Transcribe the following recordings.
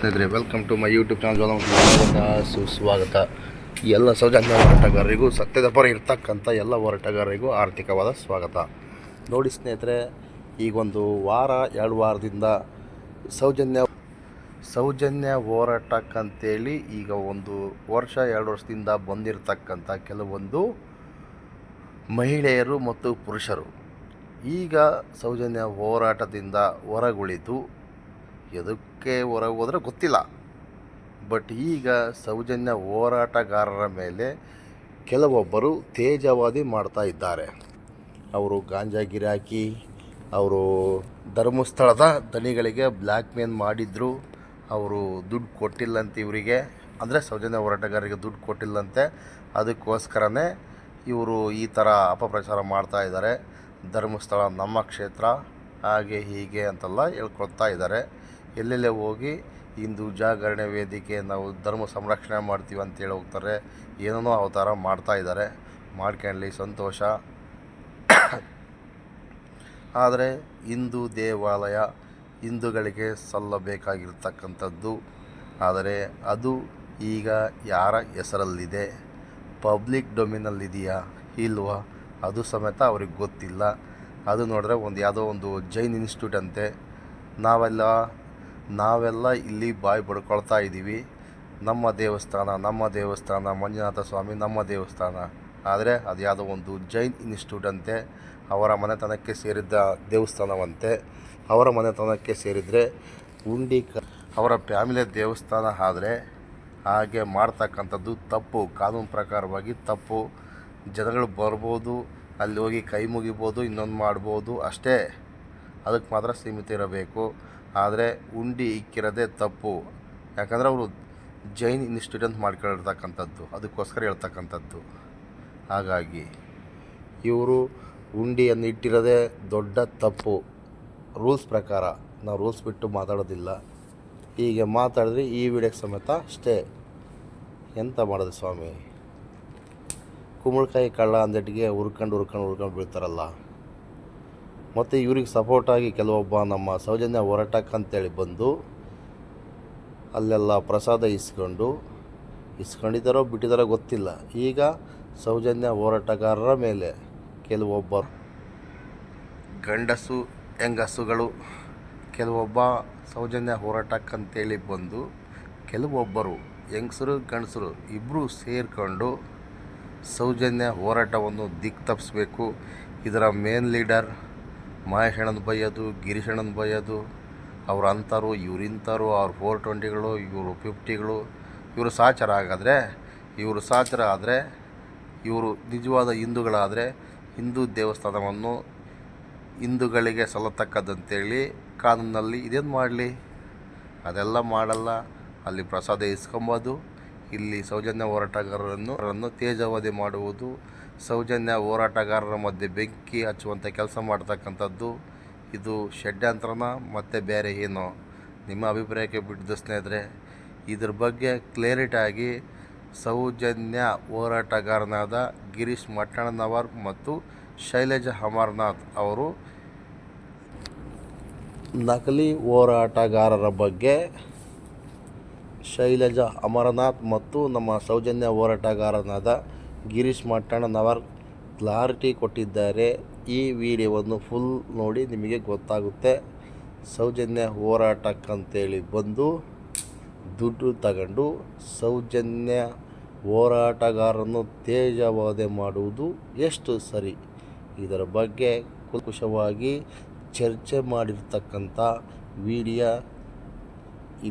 ಸ್ನೇಹಿತರೆ, welcome to my YouTube channel. ಸ್ವಾಗತ ಸುಸ್ವಾಗತ. ಎಲ್ಲ ಸೌಜನ್ಯ ಹೋರಾಟಗಾರರಿಗೂ, ಸತ್ಯದ ಪರ ಇರ್ತಕ್ಕಂಥ ಎಲ್ಲ ಹೋರಾಟಗಾರರಿಗೂ ಆರ್ಥಿಕವಾದ ಸ್ವಾಗತ. ನೋಡಿ ಸ್ನೇಹಿತರೆ, ಈಗೊಂದು ವಾರ 2 ವಾರದಿಂದ ಸೌಜನ್ಯ ಹೋರಾಟಕ್ಕಂತೇಳಿ ಈಗ 1 ವರ್ಷ 2 ವರ್ಷದಿಂದ ಬಂದಿರತಕ್ಕಂಥ ಕೆಲವೊಂದು ಮಹಿಳೆಯರು ಮತ್ತು ಪುರುಷರು ಈಗ ಸೌಜನ್ಯ ಹೋರಾಟದಿಂದ ಹೊರಗುಳಿದು ಎದಕ್ಕೆ ಹೊರಗೆ ಹೋದರೆ ಗೊತ್ತಿಲ್ಲ. ಬಟ್ ಈಗ ಸೌಜನ್ಯ ಹೋರಾಟಗಾರರ ಮೇಲೆ ಕೆಲವೊಬ್ಬರು ತೇಜಾವಧಿ ಮಾಡ್ತಾ ಇದ್ದಾರೆ. ಅವರು ಗಾಂಜಾ ಗಿರಾಕಿ, ಅವರು ಧರ್ಮಸ್ಥಳದ ದನಿಗಳಿಗೆ ಬ್ಲ್ಯಾಕ್ ಮೇಲ್ ಮಾಡಿದ್ರು. ಅವರು ದುಡ್ಡು ಕೊಟ್ಟಿಲ್ಲಂತೆ ಇವರಿಗೆ, ಅಂದರೆ ಸೌಜನ್ಯ ಹೋರಾಟಗಾರರಿಗೆ ದುಡ್ಡು ಕೊಟ್ಟಿಲ್ಲಂತೆ. ಅದಕ್ಕೋಸ್ಕರನೇ ಇವರು ಈ ಥರ ಅಪಪ್ರಚಾರ ಮಾಡ್ತಾ ಇದ್ದಾರೆ. ಧರ್ಮಸ್ಥಳ ನಮ್ಮ ಕ್ಷೇತ್ರ, ಹಾಗೆ ಹೀಗೆ ಅಂತೆಲ್ಲ ಹೇಳ್ಕೊಳ್ತಾ ಇದ್ದಾರೆ. ಎಲ್ಲೆಲ್ಲೇ ಹೋಗಿ ಹಿಂದೂ ಜಾಗರಣೆ ವೇದಿಕೆ, ನಾವು ಧರ್ಮ ಸಂರಕ್ಷಣೆ ಮಾಡ್ತೀವಿ ಅಂತೇಳಿ ಹೋಗ್ತಾರೆ. ಏನೇನೋ ಅವತಾರ ಮಾಡ್ತಾ ಇದ್ದಾರೆ. ಮಾಡ್ಕೊಳ್ಳಿ, ಸಂತೋಷ. ಆದರೆ ಹಿಂದೂ ದೇವಾಲಯ ಹಿಂದೂಗಳಿಗೆ ಸಲ್ಲಬೇಕಾಗಿರ್ತಕ್ಕಂಥದ್ದು. ಆದರೆ ಅದು ಈಗ ಯಾರ ಹೆಸರಲ್ಲಿದೆ, ಪಬ್ಲಿಕ್ ಡೊಮೇನಲ್ಲಿದೆಯಾ ಇಲ್ವಾ ಅದು ಸಮೇತ ಅವ್ರಿಗೆ ಗೊತ್ತಿಲ್ಲ. ಅದು ನೋಡಿದ್ರೆ ಯಾವುದೋ ಒಂದು ಜೈನ್ ಇನ್ಸ್ಟಿಟ್ಯೂಟ್ ಅಂತೆ. ನಾವೆಲ್ಲ ಇಲ್ಲಿ ಬಾಯಿ ಬಡ್ಕೊಳ್ತಾ ಇದ್ದೀವಿ, ನಮ್ಮ ದೇವಸ್ಥಾನ ಮಂಜುನಾಥ ಸ್ವಾಮಿ ನಮ್ಮ ದೇವಸ್ಥಾನ. ಆದರೆ ಅದು ಯಾವುದೋ ಒಂದು ಜೈನ್ ಇನ್ಸ್ಟಿಟ್ಯೂಟ್ ಅಂತೆ. ಅವರ ಮನೆತನಕ್ಕೆ ಸೇರಿದ್ದ ದೇವಸ್ಥಾನವಂತೆ. ಅವರ ಮನೆತನಕ್ಕೆ ಸೇರಿದರೆ ಅವರ ಫ್ಯಾಮಿಲಿಯ ದೇವಸ್ಥಾನ ಆದರೆ ಹಾಗೆ ಮಾಡ್ತಕ್ಕಂಥದ್ದು ತಪ್ಪು, ಕಾನೂನು ಪ್ರಕಾರವಾಗಿ ತಪ್ಪು. ಜನಗಳು ಬರ್ಬೋದು, ಅಲ್ಲಿ ಹೋಗಿ ಕೈ ಮುಗಿಬೋದು, ಇನ್ನೊಂದು ಮಾಡ್ಬೋದು ಅಷ್ಟೇ, ಅದಕ್ಕೆ ಮಾತ್ರ ಸೀಮಿತ ಇರಬೇಕು. ಆದರೆ ಉಂಡಿ ಇಕ್ಕಿರೋದೇ ತಪ್ಪು. ಯಾಕಂದರೆ ಅವರು ಜೈನ್ ಇನ್ಸ್ಟಿಟ್ಯೂಟ್ ಅಂತ ಮಾಡ್ಕೊಂಡಿರ್ತಕ್ಕಂಥದ್ದು, ಅದಕ್ಕೋಸ್ಕರ ಹೇಳ್ತಕ್ಕಂಥದ್ದು. ಹಾಗಾಗಿ ಇವರು ಉಂಡಿಯನ್ನು ಇಟ್ಟಿರೋದೇ ದೊಡ್ಡ ತಪ್ಪು. ರೂಲ್ಸ್ ಪ್ರಕಾರ ನಾವು ರೂಲ್ಸ್ ಬಿಟ್ಟು ಮಾತಾಡೋದಿಲ್ಲ. ಹೀಗೆ ಮಾತಾಡಿದ್ರೆ ಈ ವಿಡಿಯೋಕ್ಕೆ ಸಮೇತ ಅಷ್ಟೇ. ಎಂತ ಮಾಡೋದು ಸ್ವಾಮಿ, ಕುಂಬಳಕಾಯಿ ಕಳ್ಳ ಅಂದಟ್ಟಿಗೆ ಹುರ್ಕೊಂಡು ಬೀಳ್ತಾರಲ್ಲ. ಮತ್ತು ಇವ್ರಿಗೆ ಸಪೋರ್ಟಾಗಿ ಕೆಲವೊಬ್ಬ ನಮ್ಮ ಸೌಜನ್ಯ ಹೋರಾಟಕ್ಕಂತೇಳಿ ಬಂದು ಅಲ್ಲೆಲ್ಲ ಪ್ರಸಾದ ಇಸ್ಕೊಂಡಿದ್ದಾರೋ ಬಿಟ್ಟಿದ್ದಾರೋ ಗೊತ್ತಿಲ್ಲ. ಈಗ ಸೌಜನ್ಯ ಹೋರಾಟಗಾರರ ಮೇಲೆ ಕೆಲವೊಬ್ಬರು ಗಂಡಸು ಹೆಂಗಸುಗಳು, ಕೆಲವೊಬ್ಬ ಸೌಜನ್ಯ ಹೋರಾಟಕ್ಕಂತೇಳಿ ಬಂದು ಕೆಲವೊಬ್ಬರು ಹೆಂಗಸರು ಗಂಡಸರು ಇಬ್ಬರು ಸೇರಿಕೊಂಡು ಸೌಜನ್ಯ ಹೋರಾಟವನ್ನು ದಿಕ್ಕು ತಪ್ಪಿಸ್ಬೇಕು. ಇದರ ಮೇನ್ ಲೀಡರ್ ಮಹೇಶಣ್ಣನ ಬೈಯೋದು, ಗಿರೀಶಣ್ಣನ ಬೈಯೋದು, ಅವ್ರು ಅಂಥವ್ರು ಇವ್ರು ಇಂಥವ್ರು, ಅವ್ರು 420ಗಳು, ಇವರು 50ಗಳು, ಇವರು ಸಾಚರ ಆದರೆ ಇವರು ನಿಜವಾದ ಹಿಂದೂಗಳಾದರೆ ಹಿಂದೂ ದೇವಸ್ಥಾನವನ್ನು ಹಿಂದೂಗಳಿಗೆ ಸಲ್ಲತಕ್ಕದ್ದಂತೇಳಿ ಕಾನೂನಲ್ಲಿ ಇದೇನು ಮಾಡಲಿ, ಅದೆಲ್ಲ ಮಾಡಲ್ಲ. ಅಲ್ಲಿ ಪ್ರಸಾದ ಇಸ್ಕೊಂಬೋದು, ಇಲ್ಲಿ ಸೌಜನ್ಯ ಹೋರಾಟಗಾರರನ್ನು ತೇಜಾವಧಿ ಮಾಡುವುದು, ಸೌಜನ್ಯ ಹೋರಾಟಗಾರರ ಮಧ್ಯೆ ಬೆಂಕಿ ಹಚ್ಚುವಂಥ ಕೆಲಸ ಮಾಡ್ತಕ್ಕಂಥದ್ದು. ಇದು ಷಡ್ಯಂತ್ರನ ಮತ್ತು ಬೇರೆ ಏನೋ ನಿಮ್ಮ ಅಭಿಪ್ರಾಯಕ್ಕೆ ಬಿಟ್ಟಿದ್ದು ಸ್ನೇಹಿತರೆ. ಇದ್ರ ಬಗ್ಗೆ ಕ್ಲಿಯರಿಟಾಗಿ ಸೌಜನ್ಯ ಹೋರಾಟಗಾರನಾದ ಗಿರೀಶ್ ಮಟ್ಟಣ್ಣನವರ್ ಮತ್ತು ಶೈಲಜಾ ಅಮರನಾಥ್ ಅವರು ನಕಲಿ ಹೋರಾಟಗಾರರ ಬಗ್ಗೆ ಶೈಲಜಾ ಅಮರನಾಥ್ ಮತ್ತು ನಮ್ಮ ಸೌಜನ್ಯ ಹೋರಾಟಗಾರನಾದ ಗಿರೀಶ್ ಮಟ್ಟಣ್ಣನವರ್ ಕ್ಲಾರಿಟಿ ಕೊಟ್ಟಿದ್ದಾರೆ. ಈ ವಿಡಿಯೋವನ್ನು ಫುಲ್ ನೋಡಿ, ನಿಮಗೆ ಗೊತ್ತಾಗುತ್ತೆ. ಸೌಜನ್ಯ ಹೋರಾಟಕ್ಕಂತೇಳಿ ಬಂದು ದುಡ್ಡು ತಗೊಂಡು ಸೌಜನ್ಯ ಹೋರಾಟಗಾರರನ್ನು ತೇಜಾವಧಿ ಮಾಡುವುದು ಎಷ್ಟು ಸರಿ, ಇದರ ಬಗ್ಗೆ ಕುಲಂಕುಷವಾಗಿ ಚರ್ಚೆ ಮಾಡಿರ್ತಕ್ಕಂಥ ವಿಡಿಯೋ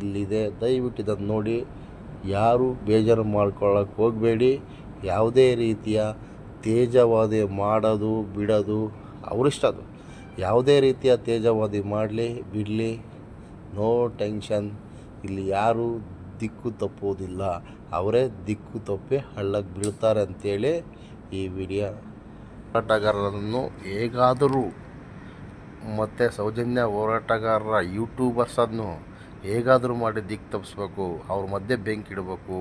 ಇಲ್ಲಿದೆ. ದಯವಿಟ್ಟು ಇದನ್ನು ನೋಡಿ. ಯಾರು ಬೇಜಾರು ಮಾಡ್ಕೊಳ್ಳೋಕೆ ಹೋಗಬೇಡಿ. ಯಾವುದೇ ರೀತಿಯ ತೇಜಾವಧಿ ಮಾಡೋದು ಬಿಡೋದು ಅವರಿಷ್ಟ. ಅದು ಯಾವುದೇ ರೀತಿಯ ತೇಜಾವಧಿ ಮಾಡಲಿ ಬಿಡಲಿ, ನೋ ಟೆನ್ಷನ್. ಇಲ್ಲಿ ಯಾರೂ ದಿಕ್ಕು ತಪ್ಪುವುದಿಲ್ಲ, ಅವರೇ ದಿಕ್ಕು ತಪ್ಪಿ ಹಳ್ಳಕ್ಕೆ ಬೀಳ್ತಾರೆ ಅಂತೇಳಿ ಈ ವಿಡಿಯೋ. ಹೋರಾಟಗಾರರನ್ನು ಹೇಗಾದರೂ ಮತ್ತು ಸೌಜನ್ಯ ಹೋರಾಟಗಾರರ ಯೂಟ್ಯೂಬರ್ಸನ್ನು ಹೇಗಾದರೂ ಮಾಡಿ ದಿಕ್ಕು ತಪ್ಪಿಸ್ಬೇಕು, ಅವ್ರ ಮಧ್ಯೆ ಬೆಂಕಿ ಇಡಬೇಕು.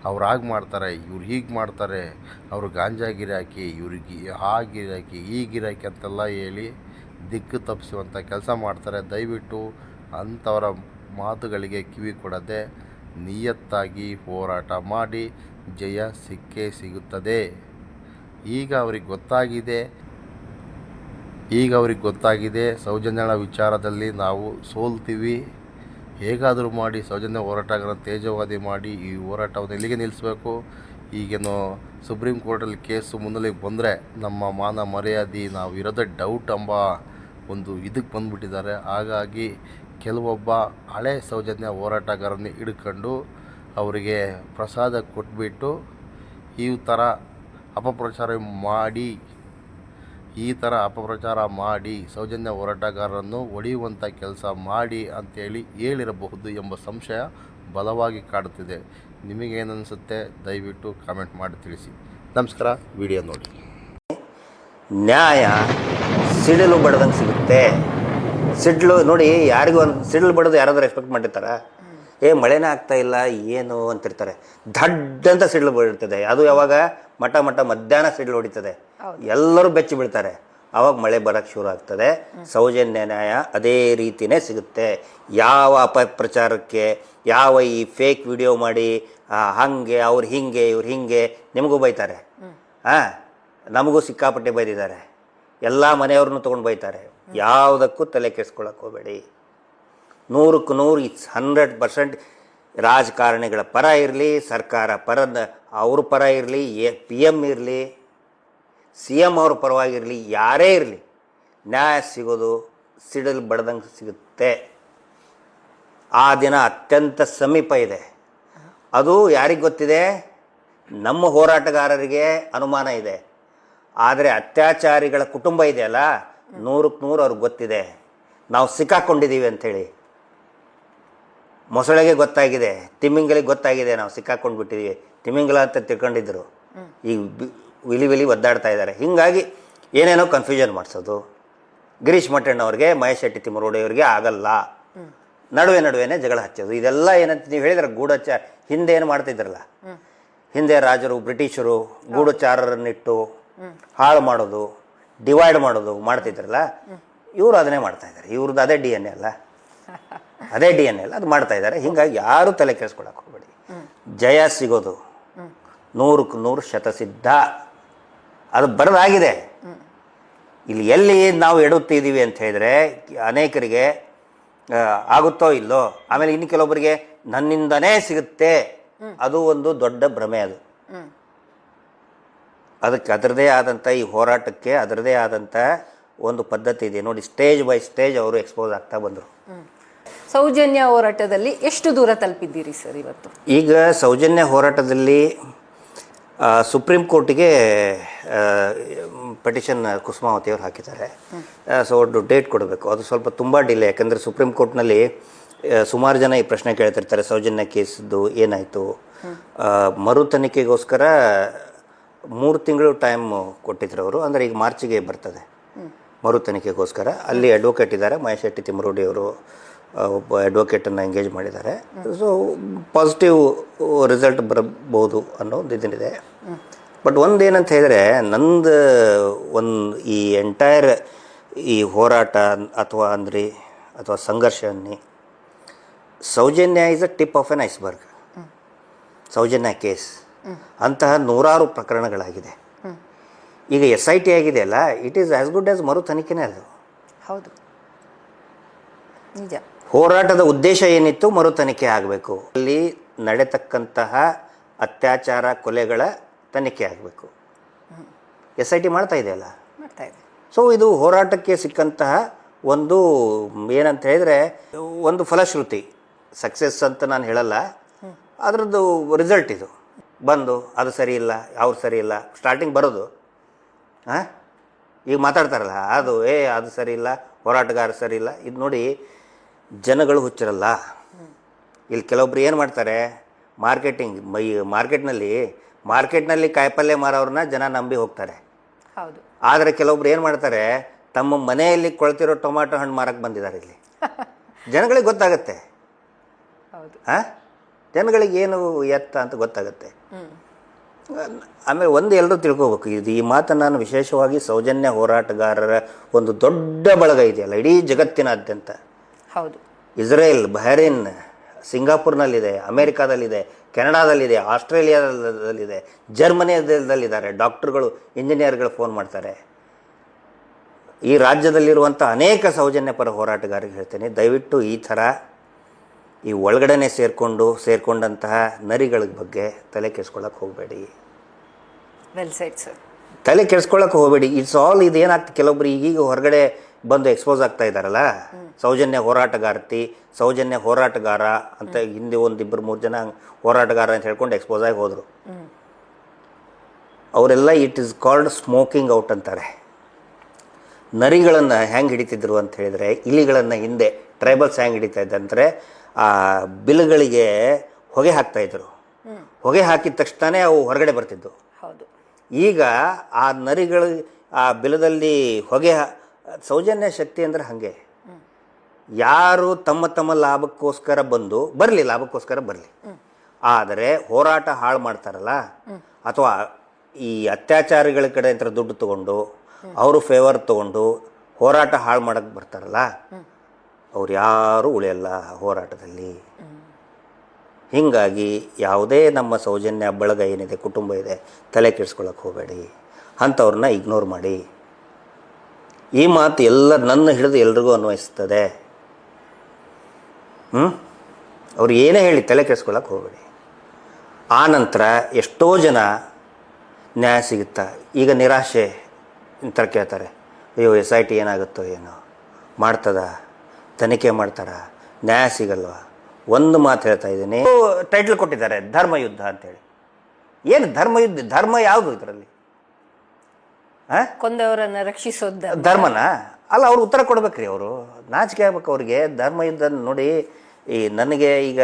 ಅವ್ರು ಹಾಗೆ ಮಾಡ್ತಾರೆ, ಇವ್ರು ಹೀಗೆ ಮಾಡ್ತಾರೆ, ಅವರು ಗಾಂಜಾ ಗಿರಾಕಿ, ಇವ್ರಿಗೆ ಆ ಗಿರಾಕಿ ಈ ಗಿರಾಕಿ ಅಂತೆಲ್ಲ ಹೇಳಿ ದಿಕ್ಕು ತಪ್ಪಿಸುವಂಥ ಕೆಲಸ ಮಾಡ್ತಾರೆ. ದಯವಿಟ್ಟು ಅಂಥವರ ಮಾತುಗಳಿಗೆ ಕಿವಿ ಕೊಡದೆ ನಿಯತ್ತಾಗಿ ಹೋರಾಟ ಮಾಡಿ ಜಯ ಸಿಕ್ಕೇ ಸಿಗುತ್ತದೆ. ಈಗ ಅವ್ರಿಗೆ ಗೊತ್ತಾಗಿದೆ ಸೌಜನ್ಯಳ ವಿಚಾರದಲ್ಲಿ ನಾವು ಸೋಲ್ತೀವಿ. ಹೇಗಾದರೂ ಮಾಡಿ ಸೌಜನ್ಯ ಹೋರಾಟಗಾರ ತೇಜೋವಧೆ ಮಾಡಿ ಈ ಹೋರಾಟವನ್ನು ಎಲ್ಲಿಗೆ ನಿಲ್ಲಿಸಬೇಕು. ಈಗೇನು ಸುಪ್ರೀಂ ಕೋರ್ಟಲ್ಲಿ ಕೇಸು ಮುನ್ನೆಲೆಗೆ ಬಂದರೆ ನಮ್ಮ ಮಾನ ಮರ್ಯಾದೆ ನಾವು ಇರೋದೇ ಡೌಟ್ ಎಂಬ ಒಂದು ಇದಕ್ಕೆ ಬಂದುಬಿಟ್ಟಿದ್ದಾರೆ. ಹಾಗಾಗಿ ಕೆಲವೊಬ್ಬ ಹಳೆ ಸೌಜನ್ಯ ಹೋರಾಟಗಾರನ್ನ ಹಿಡ್ಕೊಂಡು ಅವರಿಗೆ ಪ್ರಸಾದ ಕೊಟ್ಬಿಟ್ಟು ಈ ಥರ ಅಪಪ್ರಚಾರ ಮಾಡಿ ಸೌಜನ್ಯ ಹೋರಾಟಗಾರರನ್ನು ಹೊಡೆಯುವಂಥ ಕೆಲಸ ಮಾಡಿ ಅಂತೇಳಿ ಹೇಳಿರಬಹುದು ಎಂಬ ಸಂಶಯ ಬಲವಾಗಿ ಕಾಡುತ್ತಿದೆ. ನಿಮಗೇನನ್ನಿಸುತ್ತೆ ದಯವಿಟ್ಟು ಕಾಮೆಂಟ್ ಮಾಡಿ ತಿಳಿಸಿ. ನಮಸ್ಕಾರ. ವಿಡಿಯೋ ನೋಡಿ. ನ್ಯಾಯ ಸಿಡಿಲು ಬಡ್ದಂಗೆ ಸಿಗುತ್ತೆ. ಸಿಡ್ಲು ನೋಡಿ, ಯಾರಿಗೂ ಒಂದು ಸಿಡಿಲು ಬಡೋದು ಯಾರಾದರೂ ಎಕ್ಸ್ಪೆಕ್ಟ್ ಮಾಡಿರ್ತಾರ? ಮಳೆನೇ ಆಗ್ತಾ ಇಲ್ಲ ಏನು ಅಂತಿರ್ತಾರೆ. ದಡ್ಡಂತ ಸಿಡಿಲು ಬೀಳ್ತದೆ. ಅದು ಯಾವಾಗ ಮಧ್ಯಾಹ್ನ ಸಿಡಿಲು ಹೊಡಿತದೆ, ಎಲ್ಲರೂ ಬೆಚ್ಚಿ ಬೀಳ್ತಾರೆ. ಆವಾಗ ಮಳೆ ಬರೋಕ್ಕೆ ಶುರು ಆಗ್ತದೆ. ಸೌಜನ್ಯ ನ್ಯಾಯ ಅದೇ ರೀತಿಯೇ ಸಿಗುತ್ತೆ. ಯಾವ ಅಪಪ್ರಚಾರಕ್ಕೆ, ಯಾವ ಈ ಫೇಕ್ ವಿಡಿಯೋ ಮಾಡಿ ಹಾಗೆ ಅವ್ರು ಹಿಂಗೆ ಇವ್ರು ಹಿಂಗೆ ನಿಮಗೂ ಬೈತಾರೆ, ನಮಗೂ ಸಿಕ್ಕಾಪಟ್ಟೆ ಬೈದಿದ್ದಾರೆ, ಎಲ್ಲ ಮನೆಯವ್ರನ್ನೂ ತೊಗೊಂಡು ಬೈತಾರೆ. ಯಾವುದಕ್ಕೂ ತಲೆ ಕೆಡಿಸ್ಕೊಳ್ಳೋಕೆ ಹೋಗಬೇಡಿ. 100ಕ್ಕೆ 100 100% ರಾಜಕಾರಣಿಗಳ ಪರ ಇರಲಿ, ಸರ್ಕಾರ ಅವ್ರ ಪರ ಇರಲಿ, PM ಇರಲಿ, CM ಅವ್ರ ಪರವಾಗಿರಲಿ, ಯಾರೇ ಇರಲಿ, ನ್ಯಾಯ ಸಿಗೋದು ಸಿಡಿಲು ಬಡ್ದಂಗೆ ಸಿಗುತ್ತೆ. ಆ ದಿನ ಅತ್ಯಂತ ಸಮೀಪ ಇದೆ. ಅದು ಯಾರಿಗೆ ಗೊತ್ತಿದೆ? ನಮ್ಮ ಹೋರಾಟಗಾರರಿಗೆ ಅನುಮಾನ ಇದೆ. ಆದರೆ ಅತ್ಯಾಚಾರಿಗಳ ಕುಟುಂಬ ಇದೆಯಲ್ಲ, 100ಕ್ಕೆ 100 ಅವ್ರಿಗೆ ಗೊತ್ತಿದೆ ನಾವು ಸಿಕ್ಕಾಕೊಂಡಿದ್ದೀವಿ ಅಂಥೇಳಿ. ಮೊಸಳೆಗೆ ಗೊತ್ತಾಗಿದೆ, ತಿಮ್ಮಿಂಗಲಿಗೆ ಗೊತ್ತಾಗಿದೆ ನಾವು ಸಿಕ್ಕಾಕೊಂಡು ಬಿಟ್ಟಿದ್ದೀವಿ. ತಿಮ್ಮಿಂಗಲ ಅಂತ ತಿಳ್ಕೊಂಡಿದ್ರು, ಈಗ ವಿಲಿ ಒದ್ದಾಡ್ತಾ ಇದ್ದಾರೆ. ಹೀಗಾಗಿ ಏನೇನೋ ಕನ್ಫ್ಯೂಷನ್ ಮಾಡಿಸೋದು. ಗಿರೀಶ್ ಮಠಣ್ಣವ್ರಿಗೆ, ಮಹೇಶ್ ಶೆಟ್ಟಿ ತಿಮ್ಮರೋಡಿಯವ್ರಿಗೆ ಆಗಲ್ಲ, ನಡುವೆನೇ ಜಗಳ ಹಚ್ಚೋದು. ಇದೆಲ್ಲ ಏನಂತ ನೀವು ಹೇಳಿದ್ರೆ ಗೂಢಚಾರ. ಹಿಂದೆ ಏನು ಮಾಡ್ತಿದ್ರಲ್ಲ, ಹಿಂದೆ ರಾಜರು ಬ್ರಿಟಿಷರು ಗೂಢಚಾರರನ್ನಿಟ್ಟು ಹಾಳು ಮಾಡೋದು, ಡಿವೈಡ್ ಮಾಡೋದು ಮಾಡ್ತಿದ್ರಲ್ಲ, ಇವರು ಅದನ್ನೇ ಮಾಡ್ತಾ ಇದ್ದಾರೆ. ಇವ್ರದ್ದು ಅದೇ DNA ಅಲ್ಲ, ಅದು ಮಾಡ್ತಾ ಇದ್ದಾರೆ. ಹೀಗಾಗಿ ಯಾರೂ ತಲೆ ಕೆಡಿಸ್ಕೊಳಕ್ಕೆ ಹೋಗಬೇಡಿ. ಜಯ ಸಿಗೋದು 100ಕ್ಕೆ 100 ಶತಸಿದ್ಧ. ಅದು ಬರದಾಗಿದೆ. ಇಲ್ಲಿ ಎಲ್ಲಿ ನಾವು ಎಡುತ್ತಿದ್ದೀವಿ ಅಂತ ಹೇಳಿದ್ರೆ, ಅನೇಕರಿಗೆ ಆಗುತ್ತೋ ಇಲ್ಲೋ, ಆಮೇಲೆ ಇನ್ನು ಕೆಲವೊಬ್ಬರಿಗೆ ನನ್ನಿಂದನೇ ಸಿಗುತ್ತೆ, ಅದು ಒಂದು ದೊಡ್ಡ ಭ್ರಮೆ. ಅದಕ್ಕೆ ಅದರದೇ ಆದಂಥ ಈ ಹೋರಾಟಕ್ಕೆ ಅದರದೇ ಆದಂಥ ಒಂದು ಪದ್ಧತಿ ಇದೆ ನೋಡಿ. ಸ್ಟೇಜ್ ಬೈ ಸ್ಟೇಜ್ ಅವರು ಎಕ್ಸ್ಪೋಸ್ ಆಗ್ತಾ ಬಂದರು. ಸೌಜನ್ಯ ಹೋರಾಟದಲ್ಲಿ ಎಷ್ಟು ದೂರ ತಲುಪಿದ್ದೀರಿ ಸರ್ ಇವತ್ತು? ಈಗ ಸೌಜನ್ಯ ಹೋರಾಟದಲ್ಲಿ ಸುಪ್ರೀಂ ಕೋರ್ಟಿಗೆ ಪೆಟಿಷನ್ ಕುಸುಮಾವತಿಯವರು ಹಾಕಿದ್ದಾರೆ. ಸೊ ಡೇಟ್ ಕೊಡಬೇಕು. ಅದು ಸ್ವಲ್ಪ ತುಂಬ ಡಿಲೇ. ಯಾಕಂದರೆ ಸುಪ್ರೀಂ ಕೋರ್ಟ್ನಲ್ಲಿ ಸುಮಾರು ಜನ ಈ ಪ್ರಶ್ನೆ ಕೇಳ್ತಿರ್ತಾರೆ, ಸೌಜನ್ಯ ಕೇಸ್ದು ಏನಾಯಿತು. ಮರು ತನಿಖೆಗೋಸ್ಕರ 3 ತಿಂಗಳು ಟೈಮ್ ಕೊಟ್ಟಿದ್ರು ಅವರು. ಅಂದರೆ ಈಗ ಮಾರ್ಚಿಗೆ ಬರ್ತದೆ ಮರು ತನಿಖೆಗೋಸ್ಕರ. ಅಲ್ಲಿ ಅಡ್ವೊಕೇಟ್ ಇದ್ದಾರೆ, ಮಹೇಶ್ ಶೆಟ್ಟಿ ತಿಮ್ಮರೋಡಿಯವರು ಒಬ್ಬ ಅಡ್ವೊಕೇಟನ್ನು ಎಂಗೇಜ್ ಮಾಡಿದ್ದಾರೆ. ಸೊ ಪಾಸಿಟಿವ್ ರಿಸಲ್ಟ್ ಬರಬಹುದು ಅನ್ನೋ ಒಂದು ಇದನ್ನಿದೆ. ಬಟ್ ಒಂದೇನಂತ ಹೇಳಿದ್ರೆ, ನಂದು ಈ ಎಂಟೈರ್ ಈ ಹೋರಾಟ ಅಥವಾ ಸಂಘರ್ಷ ಅನ್ನಿ, ಸೌಜನ್ಯ is a tip of an iceberg. ಸೌಜನ್ಯ ಕೇಸ್ ಅಂತಹ 100 ಪ್ರಕರಣಗಳಾಗಿದೆ. ಈಗ SIT ಆಗಿದೆಯಲ್ಲ, it is as good as ಮರು ತನಿಖೆನೇ. ಅದು ಹೌದು, ನಿಜ. ಹೋರಾಟದ ಉದ್ದೇಶ ಏನಿತ್ತು? ಮರು ತನಿಖೆ ಆಗಬೇಕು. ಅಲ್ಲಿ ನಡೆತಕ್ಕಂತಹ ಅತ್ಯಾಚಾರ ಕೊಲೆಗಳ ತನಿಖೆ ಆಗಬೇಕು. SIT ಮಾಡ್ತಾ ಇದೆಯಲ್ಲ. ಸೊ ಇದು ಹೋರಾಟಕ್ಕೆ ಸಿಕ್ಕಂತಹ ಒಂದು ಏನಂತ ಹೇಳಿದರೆ ಒಂದು ಫಲಶ್ರುತಿ. ಸಕ್ಸಸ್ ಅಂತ ನಾನು ಹೇಳಲ್ಲ, ಅದರದ್ದು ರಿಸಲ್ಟ್ ಇದು ಬಂದು. ಅದು ಸರಿ ಇಲ್ಲ, ಅವ್ರು ಸರಿ ಇಲ್ಲ, ಸ್ಟಾರ್ಟಿಂಗ್ ಬರೋದು ಈಗ ಮಾತಾಡ್ತಾರಲ್ಲ, ಅದು ಸರಿ ಇಲ್ಲ, ಹೋರಾಟಗಾರ ಸರಿ ಇಲ್ಲ. ಇದು ನೋಡಿ, ಜನಗಳು ಹುಚ್ಚಿರಲ್ಲ. ಇಲ್ಲಿ ಕೆಲವೊಬ್ರು ಏನು ಮಾಡ್ತಾರೆ, ಮಾರ್ಕೆಟ್ನಲ್ಲಿ ಕಾಯಿಪಲ್ಯ ಮಾರೋರನ್ನ ಜನ ನಂಬಿ ಹೋಗ್ತಾರೆ. ಆದರೆ ಕೆಲವೊಬ್ರು ಏನು ಮಾಡ್ತಾರೆ, ತಮ್ಮ ಮನೆಯಲ್ಲಿ ಕೊಳ್ತಿರೋ ಟೊಮಾಟೊ ಹಣ್ಣು ಮಾರಕ್ಕೆ ಬಂದಿದ್ದಾರೆ ಇಲ್ಲಿ. ಜನಗಳಿಗೆ ಗೊತ್ತಾಗತ್ತೆ, ಜನಗಳಿಗೆ ಏನು ಎತ್ತ ಅಂತ ಗೊತ್ತಾಗತ್ತೆ. ಆಮೇಲೆ ಎಲ್ಲರೂ ತಿಳ್ಕೋಬೇಕು, ಈ ಮಾತನ್ನು ನಾನು ವಿಶೇಷವಾಗಿ ಸೌಜನ್ಯ ಹೋರಾಟಗಾರರ ಒಂದು ದೊಡ್ಡ ಬಳಗ ಇದೆಯಲ್ಲ ಇಡೀ ಜಗತ್ತಿನಾದ್ಯಂತ, ಹೌದು, ಇಸ್ರೇಲ್, ಬಹರೇನ್, ಸಿಂಗಾಪುರ್ನಲ್ಲಿದೆ, ಅಮೇರಿಕಾದಲ್ಲಿದೆ, ಕೆನಡಾದಲ್ಲಿದೆ, ಆಸ್ಟ್ರೇಲಿಯಾದಲ್ಲಿದೆ, ಜರ್ಮನಿಯದಲ್ಲಿದ್ದಾರೆ. ಡಾಕ್ಟ್ರುಗಳು, ಇಂಜಿನಿಯರ್ಗಳು ಫೋನ್ ಮಾಡ್ತಾರೆ. ಈ ರಾಜ್ಯದಲ್ಲಿರುವಂಥ ಅನೇಕ ಸೌಜನ್ಯಪರ ಹೋರಾಟಗಾರರಿಗೆ ಹೇಳ್ತೇನೆ, ದಯವಿಟ್ಟು ಈ ಥರ ಈ ಒಳಗಡೆನೆ ಸೇರಿಕೊಂಡಂತಹ ನರಿಗಳ ಬಗ್ಗೆ ತಲೆ ಕೆಡಿಸ್ಕೊಳ್ಳೋಕೆ ಹೋಗಬೇಡಿ. Well shed sir. ತಲೆ ಕೆಡಿಸ್ಕೊಳ್ಳೋಕೆ ಹೋಗಬೇಡಿ. ಇಟ್ಸ್ ಆಲ್ ಇದೇನಾಗ್ತದೆ, ಕೆಲವೊಬ್ರು ಈಗೀಗ ಹೊರಗಡೆ ಬಂದು ಎಕ್ಸ್ಪೋಸ್ ಆಗ್ತಾ ಇದ್ದಾರಲ್ಲ, ಸೌಜನ್ಯ ಹೋರಾಟಗಾರ ಅಂತ ಹಿಂದೆ 1-2-3 ಜನ ಹೋರಾಟಗಾರ ಅಂತ ಹೇಳ್ಕೊಂಡು ಎಕ್ಸ್ಪೋಸ್ ಆಗಿ ಹೋದರು. ಅವರೆಲ್ಲ it is called smoking out ಅಂತಾರೆ. ನರಿಗಳನ್ನು ಹೆಂಗೆ ಹಿಡಿತಿದ್ರು ಅಂತ ಹೇಳಿದರೆ, ಇಲಿಗಳನ್ನು ಹಿಂದೆ ಟ್ರೈಬಲ್ಸ್ ಹೆಂಗೆ ಹಿಡಿತಾ ಇದ್ದಂದರೆ ಆ ಬಿಲ್ಗಳಿಗೆ ಹೊಗೆ ಹಾಕ್ತಾಯಿದ್ರು. ಹೊಗೆ ಹಾಕಿದ ತಕ್ಷಣ ಅವು ಹೊರಗಡೆ ಬರ್ತಿದ್ವು. ಹೌದು. ಈಗ ಆ ನರಿಗಳು ಆ ಬಿಲದಲ್ಲಿ ಹೊಗೆ ಸೌಜನ್ಯ ಶಕ್ತಿ ಅಂದರೆ ಹಾಗೆ. ಯಾರು ತಮ್ಮ ಲಾಭಕ್ಕೋಸ್ಕರ ಬರಲಿ, ಆದರೆ ಹೋರಾಟ ಹಾಳು ಮಾಡ್ತಾರಲ್ಲ, ಅಥವಾ ಈ ಅತ್ಯಾಚಾರಿಗಳ ಕಡೆ ಅಂತ ದುಡ್ಡು ತೊಗೊಂಡು ಅವರು ಫೇವರ್ ತೊಗೊಂಡು ಹೋರಾಟ ಹಾಳು ಮಾಡೋಕ್ಕೆ ಬರ್ತಾರಲ್ಲ, ಅವ್ರು ಯಾರೂ ಉಳಿಯಲ್ಲ ಹೋರಾಟದಲ್ಲಿ. ಹೀಗಾಗಿ ಯಾವುದೇ ನಮ್ಮ ಸೌಜನ್ಯ ಬಳಗ ಏನಿದೆ, ಕುಟುಂಬ ಇದೆ, ತಲೆ ಕೆಡಿಸ್ಕೊಳ್ಳೋಕೆ ಹೋಗಬೇಡಿ. ಅಂಥವ್ರನ್ನ ಇಗ್ನೋರ್ ಮಾಡಿ. ಈ ಮಾತು ನನ್ನ ಹಿಡಿದು ಎಲ್ರಿಗೂ ಅನ್ವಯಿಸ್ತದೆ. ಅವ್ರು ಏನೇ ಹೇಳಿ ತಲೆ ಕೆಡಿಸ್ಕೊಳ್ಳೋಕೆ ಹೋಗಬೇಡಿ. ಆ ನಂತರ ಎಷ್ಟೋ ಜನ ನ್ಯಾಯ ಸಿಗುತ್ತಾ, ಈಗ ನಿರಾಶೆ ಇಂಥರ ಕೇಳ್ತಾರೆ, ಅಯ್ಯೋ SIT ಏನಾಗುತ್ತೋ ಏನೋ, ಮಾಡ್ತದ, ತನಿಖೆ ಮಾಡ್ತಾರ, ನ್ಯಾಯ ಸಿಗಲ್ವ. ಒಂದು ಮಾತು ಹೇಳ್ತಾ ಇದ್ದೀನಿ, ಟೈಟ್ಲ್ ಕೊಟ್ಟಿದ್ದಾರೆ ಧರ್ಮಯುದ್ಧ ಅಂತೇಳಿ. ಏನು ಧರ್ಮಯುದ್ಧ? ಧರ್ಮ ಯಾವುದು ಇದರಲ್ಲಿ? ಕೊಂದವರನ್ನು ರಕ್ಷಿಸೋದು ಧರ್ಮನ ಅಲ್ಲ. ಅವ್ರು ಉತ್ತರ ಕೊಡ್ಬೇಕ್ರಿ. ಅವರು ನಾಚಿಕೆ ಆಗ್ಬೇಕು ಅವ್ರಿಗೆ. ಧರ್ಮಯುದ್ಧ ನೋಡಿ, ಈ ನನಗೆ ಈಗ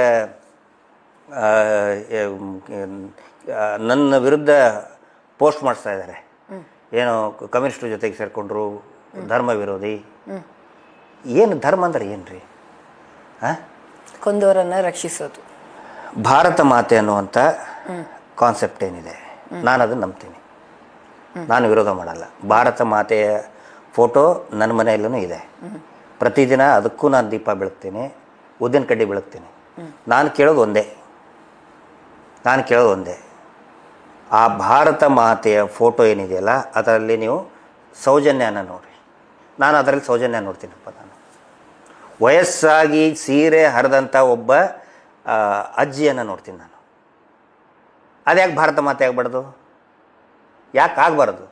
ನನ್ನ ವಿರುದ್ಧ ಪೋಸ್ಟ್ ಮಾಡಿಸ್ತಾ ಇದ್ದಾರೆ, ಏನೋ ಕಮ್ಯುನಿಸ್ಟ್ರ ಜೊತೆಗೆ ಸೇರಿಕೊಂಡ್ರು, ಧರ್ಮ ವಿರೋಧಿ. ಏನು ಧರ್ಮ ಅಂದ್ರೆ ಏನ್ರಿ? ಕೊಂದವರನ್ನು ರಕ್ಷಿಸೋದು. ಭಾರತ ಮಾತೆ ಅನ್ನುವಂಥ ಕಾನ್ಸೆಪ್ಟ್ ಏನಿದೆ, ನಾನು ಅದನ್ನು ನಂಬ್ತೀನಿ. ನಾನು ವಿರೋಧ ಮಾಡಲ್ಲ. ಭಾರತ ಮಾತೆಯ ಫೋಟೋ ನನ್ನ ಮನೆಯಲ್ಲೂ ಇದೆ. ಪ್ರತಿದಿನ ಅದಕ್ಕೂ ನಾನು ದೀಪ ಬೆಳಗ್ತೀನಿ, ಉದ್ದಿನ ಕಡ್ಡಿ ಬೆಳಗ್ತೀನಿ. ನಾನು ಕೇಳೋದು ಒಂದೇ, ಆ ಭಾರತ ಮಾತೆಯ ಫೋಟೋ ಏನಿದೆಯಲ್ಲ, ಅದರಲ್ಲಿ ನೀವು ಸೌಜನ್ಯನ ನೋಡಿರಿ. ನಾನು ಅದರಲ್ಲಿ ಸೌಜನ್ಯ ನೋಡ್ತೀನಪ್ಪ. ನಾನು ವಯಸ್ಸಾಗಿ ಸೀರೆ ಹರಿದಂಥ ಒಬ್ಬ ಅಜ್ಜಿಯನ್ನು ನೋಡ್ತೀನಿ ನಾನು. ಅದ್ಯಾಕೆ ಭಾರತ ಮಾತೆ ಆಗಬಾರ್ದು? ಯಾಕೆ ಆಗಬಾರ್ದು?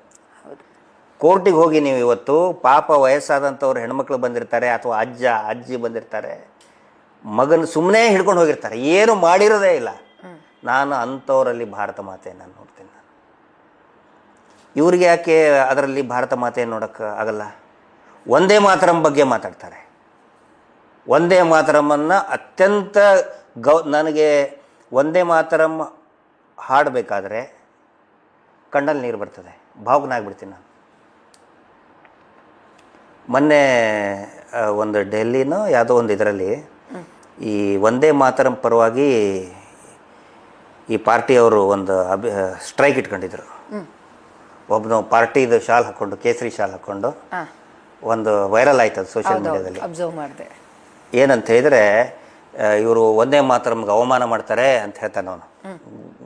ಕೋರ್ಟಿಗೆ ಹೋಗಿ ನೀವು ಇವತ್ತು ಪಾಪ ವಯಸ್ಸಾದಂಥವ್ರು ಹೆಣ್ಮಕ್ಳು ಬಂದಿರ್ತಾರೆ, ಅಥವಾ ಅಜ್ಜಿ ಬಂದಿರ್ತಾರೆ, ಮಗನ ಸುಮ್ಮನೆ ಹಿಡ್ಕೊಂಡು ಹೋಗಿರ್ತಾರೆ, ಏನು ಮಾಡಿರೋದೇ ಇಲ್ಲ. ನಾನು ಅಂಥವರಲ್ಲಿ ಭಾರತ ಮಾತೆಯನ್ನು ನೋಡ್ತೀನಿ. ನಾನು ಇವ್ರಿಗೆ ಯಾಕೆ ಅದರಲ್ಲಿ ಭಾರತ ಮಾತೆಯನ್ನು ನೋಡೋಕ್ಕೆ ಆಗಲ್ಲ? ಒಂದೇ ಮಾತರಂ ಬಗ್ಗೆ ಮಾತಾಡ್ತಾರೆ. ಒಂದೇ ಮಾತರಮ್ಮನ್ನು ಅತ್ಯಂತ ನನಗೆ ಒಂದೇ ಮಾತರಂ ಹಾಡಬೇಕಾದ್ರೆ ಕಣ್ಣಲ್ಲಿ ನೀರು ಬರ್ತದೆ, ಭಾವುಕನಾಗ್ಬಿಡ್ತೀನಿ ನಾನು. ಮೊನ್ನೆ ಒಂದು ಡೆಲ್ಲಿನೋ ಯಾವುದೋ ಒಂದು ಇದರಲ್ಲಿ ಈ ಒಂದೇ ಮಾತರಂ ಪರವಾಗಿ ಈ ಪಾರ್ಟಿಯವರು ಒಂದು ಸ್ಟ್ರೈಕ್ ಇಟ್ಕೊಂಡಿದ್ರು. ಒಬ್ಬನು ಪಾರ್ಟಿದು ಶಾಲ್ ಹಾಕ್ಕೊಂಡು, ಕೇಸರಿ ಶಾಲ್ ಹಾಕ್ಕೊಂಡು ಒಂದು ವೈರಲ್ ಆಯ್ತು ಅದು ಸೋಷಿಯಲ್ ಮೀಡಿಯಾದಲ್ಲಿ. ಅಬ್ಸರ್ವ್ ಮಾಡಿದೆ. ಏನಂತ ಹೇಳಿದರೆ, ಇವರು ಒಂದೇ ಮಾತರಮ್ಗೆ ಅವಮಾನ ಮಾಡ್ತಾರೆ ಅಂತ ಹೇಳ್ತಾನೆ ಅವನು,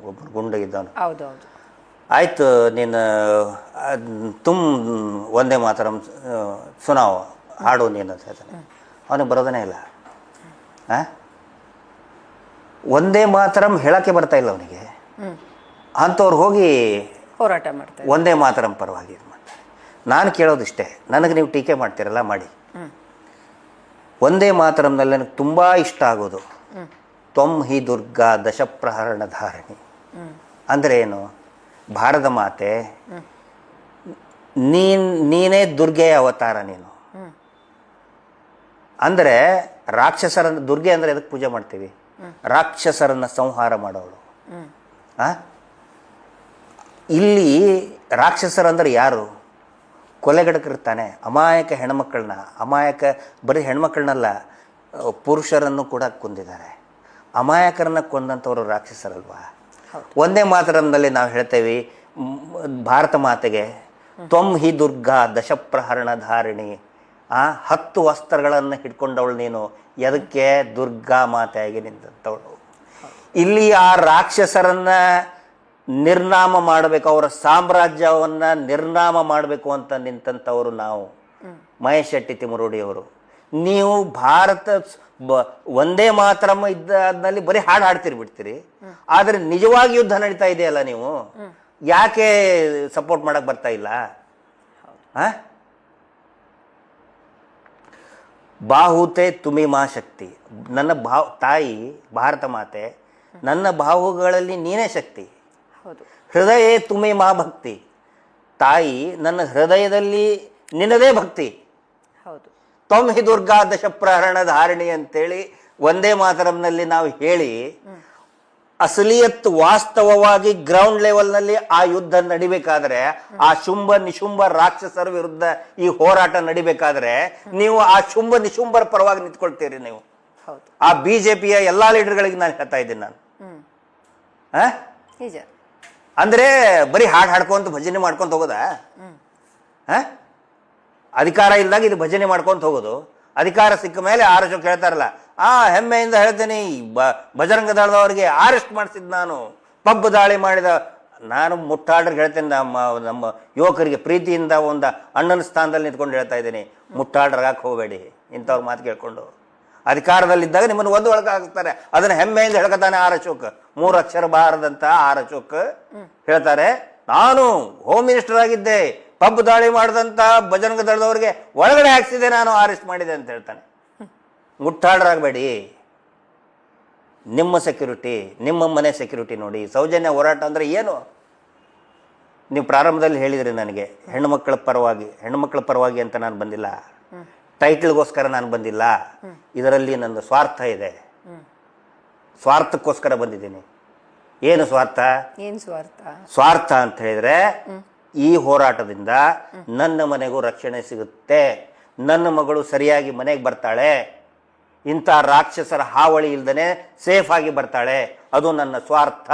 ಒಬ್ಬರು ಗುಂಡಗಿದ್ದವನು. ಆಯಿತು, ನೀನು ಒಂದೇ ಮಾತರಂ ಸುನಾವ್ ಹಾಡು ನೀನು ಅಂತ ಹೇಳ್ತಾನೆ. ಅವನಿಗೆ ಬರೋದನೇ ಇಲ್ಲ. ಒಂದೇ ಮಾತರಂ ಹೇಳೋಕ್ಕೆ ಬರ್ತಾ ಇಲ್ಲ ಅವನಿಗೆ. ಅಂಥವ್ರು ಹೋಗಿ ಹೋರಾಟ ಮಾಡ್ತಾರೆ, ಒಂದೇ ಮಾತರಂ ಪರವಾಗಿ ಇದು ಮಾಡ್ತಾರೆ. ನಾನು ಕೇಳೋದಿಷ್ಟೇ, ನನಗೆ ನೀವು ಟೀಕೆ ಮಾಡ್ತೀರಲ್ಲ ಮಾಡಿ. ಒಂದೇ ಮಾತರಂನಲ್ಲಿ ನನಗೆ ತುಂಬ ಇಷ್ಟ ಆಗೋದು ತ್ವಂ ಹಿ ದುರ್ಗಾ ದಶಪ್ರಹರಣ ಧಾರಣಿ. ಅಂದರೆ ಏನು? ಭಾರತ ಮಾತೆ, ನೀನೇ ದುರ್ಗೆಯ ಅವತಾರ ನೀನು. ಅಂದರೆ ರಾಕ್ಷಸರನ್ನು, ದುರ್ಗೆ ಅಂದರೆ ಎದಕ್ಕೆ ಪೂಜೆ ಮಾಡ್ತೀವಿ? ರಾಕ್ಷಸರನ್ನು ಸಂಹಾರ ಮಾಡೋಳು. ಇಲ್ಲಿ ರಾಕ್ಷಸರಂದ್ರೆ ಯಾರು? ಕೊಲೆಗಡಕರಿರ್ತಾನೆ, ಅಮಾಯಕ ಹೆಣ್ಮಕ್ಕಳನ್ನ, ಬರೀ ಹೆಣ್ಮಕ್ಳನ್ನಲ್ಲ, ಪುರುಷರನ್ನು ಕೂಡ ಕೊಂದಿದ್ದಾರೆ. ಅಮಾಯಕರನ್ನ ಕೊಂದಂಥವ್ರು ರಾಕ್ಷಸರಲ್ವಾ? ಒಂದೇ ಮಾತರಂನಲ್ಲಿ ನಾವು ಹೇಳ್ತೇವೆ ಭಾರತ ಮಾತೆಗೆ ತ್ವಂ ಹಿ ದುರ್ಗಾ ದಶಪ್ರಹರಣ ಧಾರಿಣಿ 10 ವಸ್ತ್ರಗಳನ್ನು ಹಿಡ್ಕೊಂಡವಳು ನೀನು, ಎದಕ್ಕೆ? ದುರ್ಗಾ ಮಾತೆಯಾಗಿ ನಿಂತವಳು. ಇಲ್ಲಿ ಆ ರಾಕ್ಷಸರನ್ನ ನಿರ್ನಾಮ ಮಾಡಬೇಕು, ಅವರ ಸಾಮ್ರಾಜ್ಯವನ್ನು ನಿರ್ನಾಮ ಮಾಡಬೇಕು ಅಂತ ನಿಂತಂಥವರು ನಾವು, ಮಹೇಶ್ ಶೆಟ್ಟಿ ತಿಮರೋಡಿಯವರು. ನೀವು ಭಾರತ ಒಂದೇ ಮಾತರಮ್ಮ ಇದ್ದಲ್ಲಿ ಬರೀ ಹಾಡು ಹಾಡ್ತಿರ್ ಬಿಡ್ತೀರಿ, ಆದರೆ ನಿಜವಾಗಿ ಯುದ್ಧ ನಡೀತಾ ಇದೆಯಲ್ಲ, ನೀವು ಯಾಕೆ ಸಪೋರ್ಟ್ ಮಾಡಕ್ ಬರ್ತಾ ಇಲ್ಲ? ಬಾಹುತೆ ತುಮಿ ಮಾ ಶಕ್ತಿ, ನನ್ನ ತಾಯಿ ಭಾರತ ಮಾತೆ, ನನ್ನ ಬಾಹುಗಳಲ್ಲಿ ನೀನೇ ಶಕ್ತಿ. ಹೃದಯ ತುಮಿ ಮಾ ಭಕ್ತಿ, ತಾಯಿ ನನ್ನ ಹೃದಯದಲ್ಲಿ ನಿನ್ನದೇ ಭಕ್ತಿ. ತ್ವಂ ಹಿ ದುರ್ಗಾ ದಶಪ್ರಹರಣ ಧಾರಿಣಿ ಅಂತೇಳಿ ಒಂದೇ ಮಾತರಂನಲ್ಲಿ ನಾವು ಹೇಳಿ, ಅಸಲಿಯತ್ ವಾಸ್ತವವಾಗಿ ಗ್ರೌಂಡ್ ಲೆವೆಲ್ನಲ್ಲಿ ಆ ಯುದ್ಧ ನಡಿಬೇಕಾದ್ರೆ, ಆ ಶುಂಭ ನಿಶುಂಭ ರಾಕ್ಷಸರ ವಿರುದ್ಧ ಈ ಹೋರಾಟ ನಡಿಬೇಕಾದ್ರೆ ನೀವು ಆ ಶುಂಭ ನಿಶುಂಭರ ಪರವಾಗಿ ನಿಂತ್ಕೊಳ್ತೀರಿ. ನೀವು ಆ ಬಿಜೆಪಿಯ ಎಲ್ಲಾ ಲೀಡರ್ಗಳಿಗೆ ನಾನು ಹೇಳ್ತಾ ಇದ್ದೀನಿ ನಾನು. ಅಂದ್ರೆ ಬರೀ ಹಾಡು ಹಾಡ್ಕೊಂತ ಭಜನೆ ಮಾಡ್ಕೊಂತ ಹೋಗೋದಾ? ಅಧಿಕಾರ ಇಲ್ದಾಗ ಇದು ಭಜನೆ ಮಾಡ್ಕೊಂತ ಹೋಗೋದು, ಅಧಿಕಾರ ಸಿಕ್ಕ ಮೇಲೆ ಆರೋಚಕ ಹೇಳ್ತಾರಲ್ಲ, ಹೆಮ್ಮೆಯಿಂದ ಹೇಳ್ತೇನೆ, ಬಜರಂಗ ದಳದವರಿಗೆ ಅರೆಸ್ಟ್ ಮಾಡಿಸಿದ್ ನಾನು, ಪಬ್ ದಾಳಿ ಮಾಡಿದ ನಾನು. ಮುಟ್ಟಾಳ್ರಿಗೆ ಹೇಳ್ತೇನೆ, ನಮ್ಮ ಯುವಕರಿಗೆ ಪ್ರೀತಿಯಿಂದ ಒಂದು ಅಣ್ಣನ ಸ್ಥಾನದಲ್ಲಿ ನಿಂತ್ಕೊಂಡು ಹೇಳ್ತಾ ಇದ್ದೀನಿ, ಮುಟ್ಟಾಳ್ರಾಗಕ್ಕೆ ಹೋಗಬೇಡಿ ಇಂಥವ್ರ ಮಾತು ಕೇಳ್ಕೊಂಡು. ಅಧಿಕಾರದಲ್ಲಿದ್ದಾಗ ನಿಮ್ಮನ್ನು ಒಂದು ಒಳಗೆ ಹಾಕ್ತಾರೆ, ಅದನ್ನ ಹೆಮ್ಮೆಯಿಂದ ಹೇಳ್ಕೊತಾನೆ ಆರ್ ಅಶೋಕ್. 3 ಅಕ್ಷರ ಬಾರದಂತ ಆರ್ ಅಶೋಕ್ ಹೇಳ್ತಾರೆ, ನಾನು ಹೋಮ್ ಮಿನಿಸ್ಟರ್ ಆಗಿದ್ದೆ, ಪಬ್ ದಾಳಿ ಮಾಡಿದಂತ ಬಜರಂಗ ದಳದವರಿಗೆ ಒಳಗಡೆ ಹಾಕ್ಸಿದೆ, ನಾನು ಅರೆಸ್ಟ್ ಮಾಡಿದೆ ಅಂತ ಹೇಳ್ತಾನೆ. ಮುಟ್ಟಾಡ್ರಾಗಬೇಡಿ, ನಿಮ್ಮ ಸೆಕ್ಯೂರಿಟಿ, ನಿಮ್ಮ ಮನೆ ಸೆಕ್ಯೂರಿಟಿ ನೋಡಿ. ಸೌಜನ್ಯ ಹೋರಾಟ ಅಂದರೆ ಏನು? ನೀವು ಪ್ರಾರಂಭದಲ್ಲಿ ಹೇಳಿದ್ರಿ ನನಗೆ, ಹೆಣ್ಣುಮಕ್ಕಳ ಪರವಾಗಿ ಅಂತ ನಾನು ಬಂದಿಲ್ಲ, ಟೈಟಲ್ಗೋಸ್ಕರ ನಾನು ಬಂದಿಲ್ಲ. ಇದರಲ್ಲಿ ನನ್ನ ಸ್ವಾರ್ಥ ಇದೆ, ಸ್ವಾರ್ಥಕ್ಕೋಸ್ಕರ ಬಂದಿದ್ದೀನಿ. ಏನು ಸ್ವಾರ್ಥ? ಸ್ವಾರ್ಥ ಅಂತ ಹೇಳಿದ್ರೆ, ಈ ಹೋರಾಟದಿಂದ ನನ್ನ ಮನೆಗೂ ರಕ್ಷಣೆ ಸಿಗುತ್ತೆ, ನನ್ನ ಮಗಳು ಸರಿಯಾಗಿ ಮನೆಗೆ ಬರ್ತಾಳೆ, ಇಂಥ ರಾಕ್ಷಸರ ಹಾವಳಿ ಇಲ್ದನೆ ಸೇಫ್ ಆಗಿ ಬರ್ತಾಳೆ, ಅದು ನನ್ನ ಸ್ವಾರ್ಥ.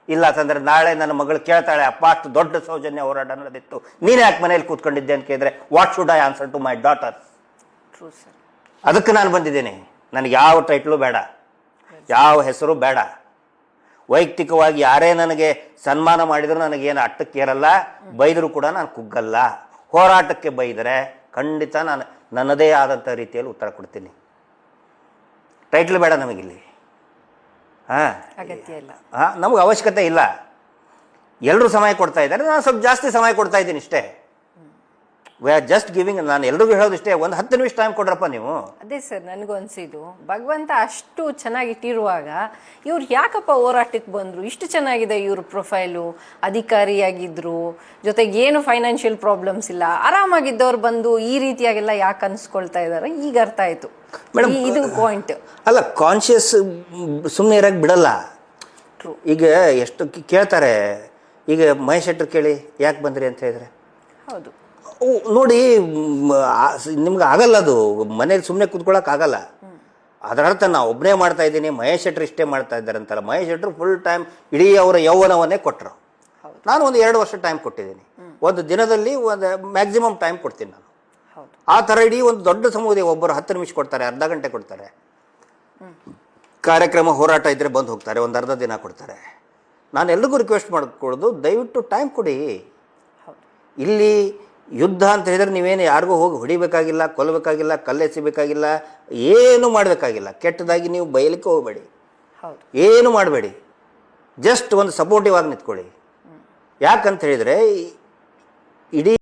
ಇಲ್ಲ ಅಂತಂದ್ರೆ ನಾಳೆ ನನ್ನ ಮಗಳು ಕೇಳ್ತಾಳೆ, ಅಪ್ಪ ಅಷ್ಟು ದೊಡ್ಡ ಸೌಜನ್ಯ ಹೋರಾಟ ನಡೆದಿತ್ತು, ನೀನು ಯಾಕೆ ಮನೇಲಿ ಕೂತ್ಕೊಂಡಿದ್ದೆ ಅಂತ ಕೇಳಿದ್ರೆ, what should I answer to my daughter? ಅದಕ್ಕೆ ನಾನು ಬಂದಿದ್ದೀನಿ. ನನಗೆ ಯಾವ ಟೈಟ್ಲು ಬೇಡ, ಯಾವ ಹೆಸರು ಬೇಡ. ವೈಯಕ್ತಿಕವಾಗಿ ಯಾರೇ ನನಗೆ ಸನ್ಮಾನ ಮಾಡಿದ್ರು ನನಗೇನು ಅಟ್ಟಕ್ಕೇರಲ್ಲ, ಬೈದರೂ ಕೂಡ ನಾನು ಕುಗ್ಗಲ್ಲ. ಹೋರಾಟಕ್ಕೆ ಬೈದರೆ ಖಂಡಿತ ನಾನು ನನ್ನದೇ ಆದಂಥ ರೀತಿಯಲ್ಲಿ ಉತ್ತರ ಕೊಡ್ತೀನಿ. ಟೈಟ್ಲ್ ಬೇಡ ನಮಗಿಲ್ಲಿ, ನಮಗೆ ಅವಶ್ಯಕತೆ ಇಲ್ಲ. ಎಲ್ಲರೂ ಸಮಯ ಕೊಡ್ತಾ ಇದ್ದಾರೆ, ನಾನು ಸ್ವಲ್ಪ ಜಾಸ್ತಿ ಸಮಯ ಕೊಡ್ತಾ ಇದ್ದೀನಿ ಇಷ್ಟೇ. We are just giving. ನಾನು ಎಲ್ರಿಗೂ ಹೇಳೋದು ಇಷ್ಟೇ, ಒಂದು 10 ನಿಮಿಷ ಟೈಮ್ ಕೊಡ್ರಪ್ಪ ನೀವು. ಅದೇ ಸರ್, ನನಗೂ ಅನ್ಸಿದ್ದು, ಭಗವಂತ ಅಷ್ಟು ಚೆನ್ನಾಗಿಟ್ಟಿರುವಾಗ ಇವ್ರು ಯಾಕಪ್ಪ ಹೋರಾಟಕ್ಕೆ ಬಂದರು? ಇಷ್ಟು ಚೆನ್ನಾಗಿದೆ ಇವ್ರ ಪ್ರೊಫೈಲು, ಅಧಿಕಾರಿಯಾಗಿದ್ರು, ಜೊತೆಗೆ ಏನು ಫೈನಾನ್ಷಿಯಲ್ ಪ್ರಾಬ್ಲಮ್ಸ್ ಇಲ್ಲ, ಆರಾಮಾಗಿದ್ದವ್ರು ಬಂದು ಈ ರೀತಿಯಾಗೆಲ್ಲ ಯಾಕೆ ಅನ್ಸ್ಕೊಳ್ತಾ ಇದ್ದಾರೆ? ಈಗ ಅರ್ಥ ಆಯ್ತು ಮೇಡಮ್, ಇದು ಪಾಯಿಂಟ್ ಅಲ್ಲ. ಕಾನ್ಶಿಯಸ್ ಸುಮ್ಮನೆ ಇರಕ್ಕೆ ಬಿಡಲ್ಲ. ಈಗ ಎಷ್ಟು ಕೇಳ್ತಾರೆ, ಈಗ ಮಹೇಶ್ ಶೆಟ್ಟರ್ ಕೇಳಿ ಯಾಕೆ ಬಂದ್ರಿ ಅಂತ ಹೇಳಿದ್ರೆ, ಹೌದು ನೋಡಿ ನಿಮ್ಗೆ ಆಗಲ್ಲ, ಅದು ಮನೇಲಿ ಸುಮ್ಮನೆ ಕೂತ್ಕೊಳ್ಳೋಕೆ ಆಗಲ್ಲ. ಅದರ ಅರ್ಥ ನಾವು ಒಬ್ಬನೇ ಮಾಡ್ತಾ ಇದ್ದೀನಿ, ಮಹೇಶ್ ಶೆಟ್ಟರ್ ಇಷ್ಟೇ ಮಾಡ್ತಾ ಇದ್ದಾರೆ ಅಂತಲ್ಲ. ಮಹೇಶ್ ಶೆಟ್ಟರ್ ಫುಲ್ ಟೈಮ್ ಇಡೀ ಅವರ ಯೌವನವನ್ನೇ ಕೊಟ್ಟರು. ನಾನು ಒಂದು 2 ವರ್ಷ ಟೈಮ್ ಕೊಟ್ಟಿದ್ದೀನಿ. ಒಂದು ದಿನದಲ್ಲಿ ಒಂದು ಮ್ಯಾಕ್ಸಿಮಮ್ ಟೈಮ್ ಕೊಡ್ತೀನಿ ನಾನು. ಆ ಥರ ಇಡೀ ಒಂದು ದೊಡ್ಡ ಸಮುದಾಯ, ಒಬ್ಬರು 10 ನಿಮಿಷ ಕೊಡ್ತಾರೆ, ಅರ್ಧ ಗಂಟೆ ಕೊಡ್ತಾರೆ. ಕಾರ್ಯಕ್ರಮ ಹೋರಾಟ ಇದ್ದರೆ ಬಂದು ಹೋಗ್ತಾರೆ, ಒಂದು ಅರ್ಧ ದಿನ ಕೊಡ್ತಾರೆ. ನಾನು ಎಲ್ರಿಗೂ ರಿಕ್ವೆಸ್ಟ್ ಮಾಡ್ಕೊಳ್ಳೋದು, ದಯವಿಟ್ಟು ಟೈಮ್ ಕೊಡಿ. ಇಲ್ಲಿ ಯುದ್ಧ ಅಂತ ಹೇಳಿದ್ರೆ ನೀವೇನು ಯಾರಿಗೂ ಹೋಗಿ ಹೊಡಿಬೇಕಾಗಿಲ್ಲ, ಕೊಲ್ಲಬೇಕಾಗಿಲ್ಲ, ಕಲ್ಲೆಸಿಬೇಕಾಗಿಲ್ಲ, ಏನು ಮಾಡಬೇಕಾಗಿಲ್ಲ. ಕೆಟ್ಟದಾಗಿ ನೀವು ಬಯಲಿಕ್ಕೆ ಹೋಗಬೇಡಿ, ಏನು ಮಾಡಬೇಡಿ. ಜಸ್ಟ್ ಒಂದು ಸಪೋರ್ಟಿವ್ ಆಗಿ ನಿಂತ್ಕೊಳ್ಳಿ. ಯಾಕಂತ ಹೇಳಿದರೆ ಇಡೀ